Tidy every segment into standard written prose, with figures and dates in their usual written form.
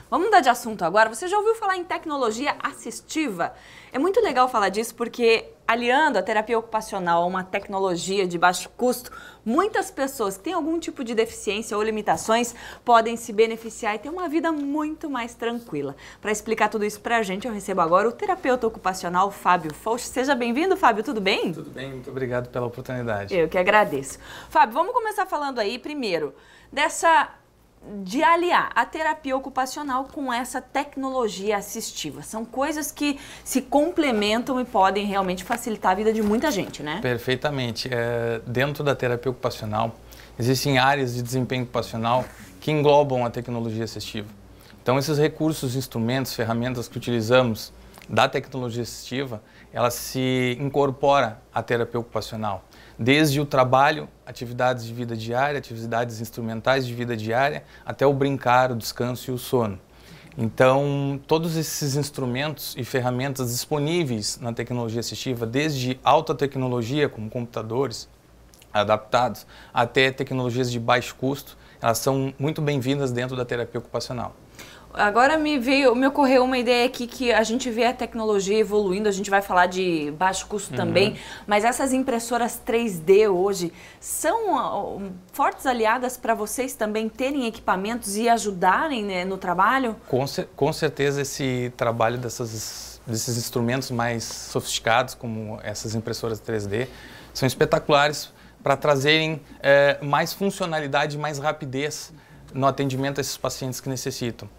Vamos mudar de assunto agora. Você já ouviu falar em tecnologia assistiva? É muito legal falar disso porque, aliando a terapia ocupacional a uma tecnologia de baixo custo, muitas pessoas que têm algum tipo de deficiência ou limitações podem se beneficiar e ter uma vida muito mais tranquila. Para explicar tudo isso pra gente, eu recebo agora o terapeuta ocupacional Fábio Fausch. Seja bem-vindo, Fábio, tudo bem? Tudo bem, muito obrigado pela oportunidade. Eu que agradeço. Fábio, vamos começar falando aí, primeiro, de aliar a terapia ocupacional com essa tecnologia assistiva. São coisas que se complementam e podem realmente facilitar a vida de muita gente, né? Perfeitamente. Dentro da terapia ocupacional, existem áreas de desempenho ocupacional que englobam a tecnologia assistiva. Então, esses recursos, instrumentos, ferramentas que utilizamos da tecnologia assistiva, ela se incorpora à terapia ocupacional. Desde o trabalho, atividades de vida diária, atividades instrumentais de vida diária, até o brincar, o descanso e o sono. Então, todos esses instrumentos e ferramentas disponíveis na tecnologia assistiva, desde alta tecnologia, como computadores adaptados, até tecnologias de baixo custo, elas são muito bem-vindas dentro da terapia ocupacional. Agora me ocorreu uma ideia aqui que a gente vê a tecnologia evoluindo, a gente vai falar de baixo custo também, mas essas impressoras 3D hoje são fortes aliadas para vocês também terem equipamentos e ajudarem, né, no trabalho? Com certeza esse trabalho desses instrumentos mais sofisticados, como essas impressoras 3D, são espetaculares para trazerem mais funcionalidade e mais rapidez no atendimento a esses pacientes que necessitam.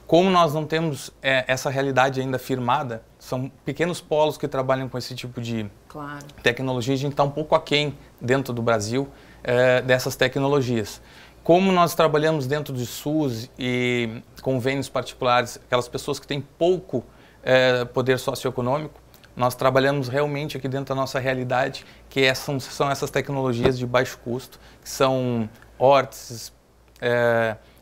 Como nós não temos essa realidade ainda firmada, são pequenos polos que trabalham com esse tipo de tecnologia, a gente está um pouco aquém dentro do Brasil dessas tecnologias. Como nós trabalhamos dentro de SUS e convênios particulares, aquelas pessoas que têm pouco poder socioeconômico, nós trabalhamos realmente aqui dentro da nossa realidade, que são essas tecnologias de baixo custo, que são órteses,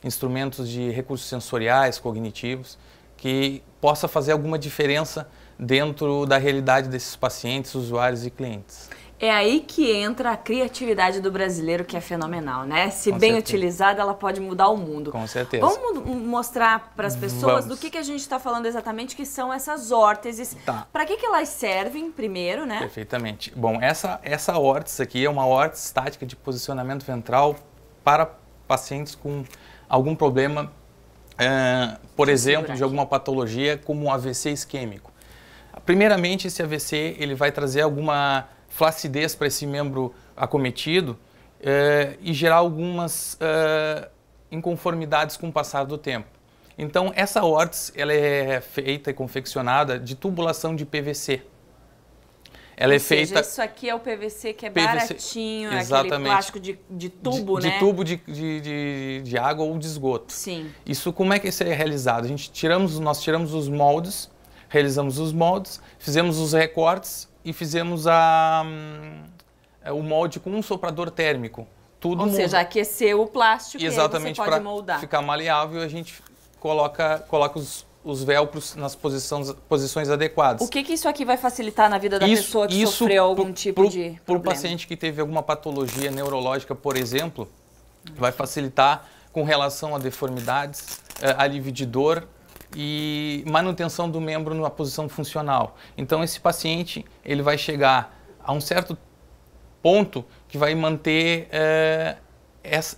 instrumentos de recursos sensoriais, cognitivos, que possa fazer alguma diferença dentro da realidade desses pacientes, usuários e clientes. É aí que entra a criatividade do brasileiro, que é fenomenal, né? Se bem utilizada, ela pode mudar o mundo. Com certeza. Vamos mostrar para as pessoas do que a gente está falando exatamente, que são essas órteses. Tá. Para que elas servem primeiro, né? Perfeitamente. Bom, essa órtese aqui é uma órtese estática de posicionamento ventral para pacientes com algum problema, por exemplo, de alguma patologia como um AVC isquêmico. Primeiramente, esse AVC ele vai trazer alguma flacidez para esse membro acometido e gerar algumas inconformidades com o passar do tempo. Então, essa órtese ela é feita e confeccionada de tubulação de PVC. Ela feita... Isso aqui é o PVC que é PVC, baratinho, exatamente. Aquele plástico de tubo, né? De tubo de água ou de esgoto. Sim. Isso, como é que isso é realizado? Nós tiramos os moldes, realizamos os moldes, fizemos os recortes e fizemos o molde com um soprador térmico. Tudo ou seja, aquecer o plástico. Exatamente, e aí você pode moldar. Ficar maleável, a gente coloca os velcros nas posições adequadas. O que isso aqui vai facilitar na vida da pessoa que sofreu algum tipo de problema? Para o paciente que teve alguma patologia neurológica, por exemplo, vai facilitar com relação a deformidades, alívio de dor e manutenção do membro numa posição funcional. Então, esse paciente ele vai chegar a um certo ponto que vai manter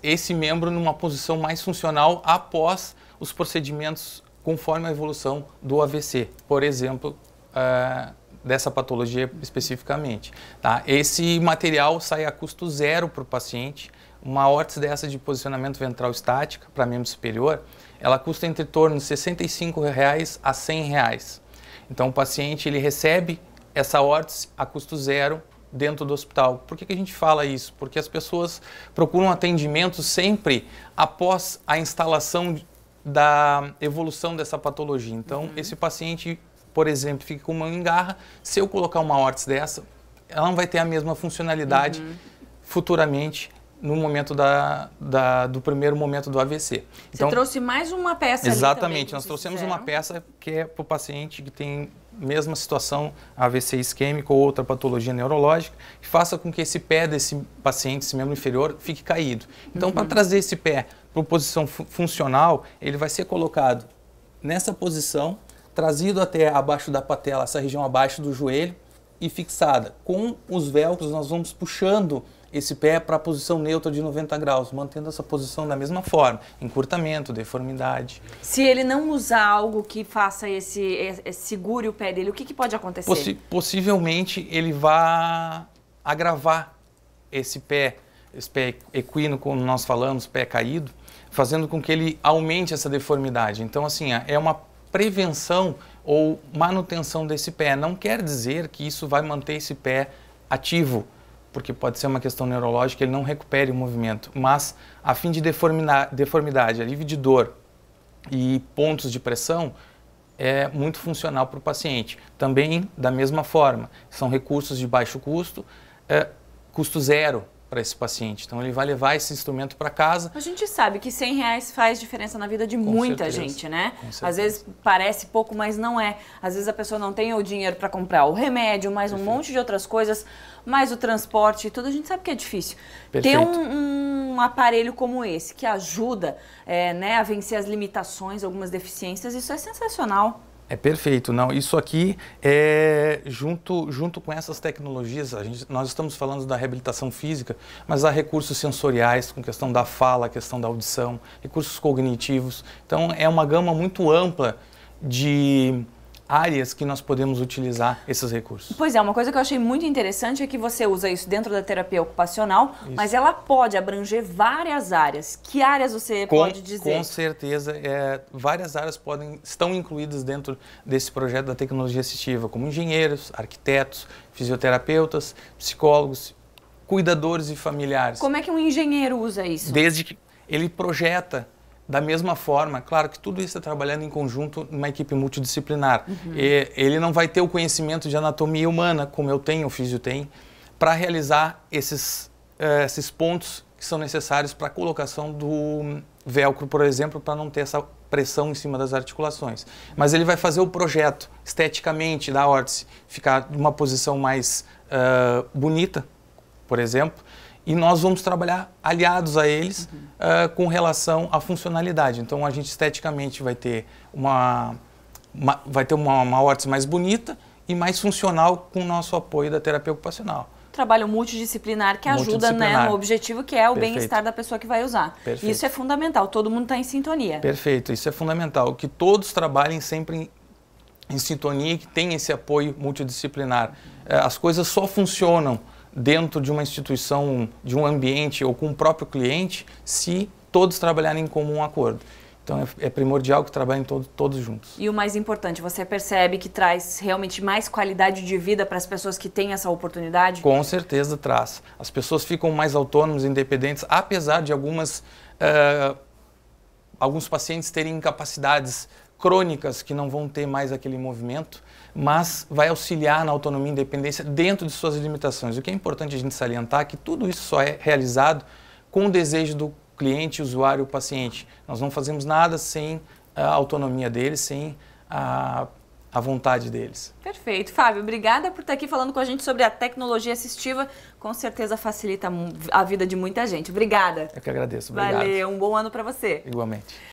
esse membro numa posição mais funcional após os procedimentos conforme a evolução do AVC, por exemplo, dessa patologia especificamente. Tá? Esse material sai a custo zero para o paciente. Uma órtese dessa de posicionamento ventral estática para membro superior, ela custa entre torno de R$ 65 a R$ 100. Então, o paciente ele recebe essa órtese a custo zero dentro do hospital. Por que a gente fala isso? Porque as pessoas procuram atendimento sempre após a instalação da evolução dessa patologia. Então, esse paciente, por exemplo, fica com uma mão em garra, se eu colocar uma órtese dessa, ela não vai ter a mesma funcionalidade futuramente no momento do primeiro momento do AVC. Então, você trouxe mais uma peça ali exatamente, também, nós trouxemos uma peça que é para o paciente que tem mesma situação, AVC isquêmico ou outra patologia neurológica, que faça com que esse pé desse paciente, esse membro inferior, fique caído. Então, para trazer esse pé para uma posição funcional, ele vai ser colocado nessa posição, trazido até abaixo da patela, essa região abaixo do joelho e fixada. Com os velcros nós vamos puxando esse pé para a posição neutra de 90 graus, mantendo essa posição da mesma forma, encurtamento, deformidade. Se ele não usar algo que faça segure o pé dele, o que pode acontecer? Possivelmente ele vai agravar esse pé equino, como nós falamos, pé caído, fazendo com que ele aumente essa deformidade. Então, assim, é uma prevenção ou manutenção desse pé. Não quer dizer que isso vai manter esse pé ativo, porque pode ser uma questão neurológica, ele não recupere o movimento, mas a fim de deformidade, alívio de dor e pontos de pressão, é muito funcional para o paciente. Também, da mesma forma, são recursos de baixo custo, custo zero para esse paciente. Então, ele vai levar esse instrumento para casa. A gente sabe que R$100 faz diferença na vida de muita gente, né? Às vezes parece pouco, mas não é. Às vezes a pessoa não tem o dinheiro para comprar o remédio, mais um monte de outras coisas, mais o transporte e tudo. A gente sabe que é difícil. Ter um aparelho como esse, que ajuda né, a vencer as limitações, algumas deficiências, isso é sensacional. É perfeito. Não, isso aqui, junto com essas tecnologias, nós estamos falando da reabilitação física, mas há recursos sensoriais, com questão da fala, questão da audição, recursos cognitivos. Então, é uma gama muito ampla de áreas que nós podemos utilizar esses recursos. Pois é, uma coisa que eu achei muito interessante é que você usa isso dentro da terapia ocupacional, mas ela pode abranger várias áreas. Que áreas você pode dizer? Com certeza, várias áreas estão incluídas dentro desse projeto da tecnologia assistiva, como engenheiros, arquitetos, fisioterapeutas, psicólogos, cuidadores e familiares. Como é que um engenheiro usa isso? Desde que ele projeta da mesma forma, claro que tudo isso é trabalhando em conjunto numa equipe multidisciplinar. Ele não vai ter o conhecimento de anatomia humana, como eu tenho, o físio tem, para realizar esses pontos que são necessários para a colocação do velcro, por exemplo, para não ter essa pressão em cima das articulações. Mas ele vai fazer o projeto esteticamente da órtese ficar numa posição mais bonita, por exemplo, e nós vamos trabalhar aliados a eles com relação à funcionalidade. Então, a gente esteticamente vai ter uma órtese mais bonita e mais funcional com o nosso apoio da terapia ocupacional. Trabalho multidisciplinar que ajuda né, no objetivo que é o bem-estar da pessoa que vai usar. Perfeito. Isso é fundamental, todo mundo está em sintonia. Perfeito, isso é fundamental, que todos trabalhem sempre em sintonia, que tenham esse apoio multidisciplinar. As coisas só funcionam dentro de uma instituição, de um ambiente ou com o próprio cliente, se todos trabalharem em comum acordo. Então é primordial que trabalhem todos juntos. E o mais importante, você percebe que traz realmente mais qualidade de vida para as pessoas que têm essa oportunidade? Com certeza traz. As pessoas ficam mais autônomas, independentes, apesar de alguns pacientes terem incapacidades crônicas que não vão ter mais aquele movimento, mas vai auxiliar na autonomia e independência dentro de suas limitações. O que é importante a gente salientar é que tudo isso só é realizado com o desejo do cliente, usuário, paciente. Nós não fazemos nada sem a autonomia deles, sem a vontade deles. Perfeito. Fábio, obrigada por estar aqui falando com a gente sobre a tecnologia assistiva. Com certeza facilita a vida de muita gente. Obrigada. Eu que agradeço. Obrigado. Valeu, um bom ano para você. Igualmente.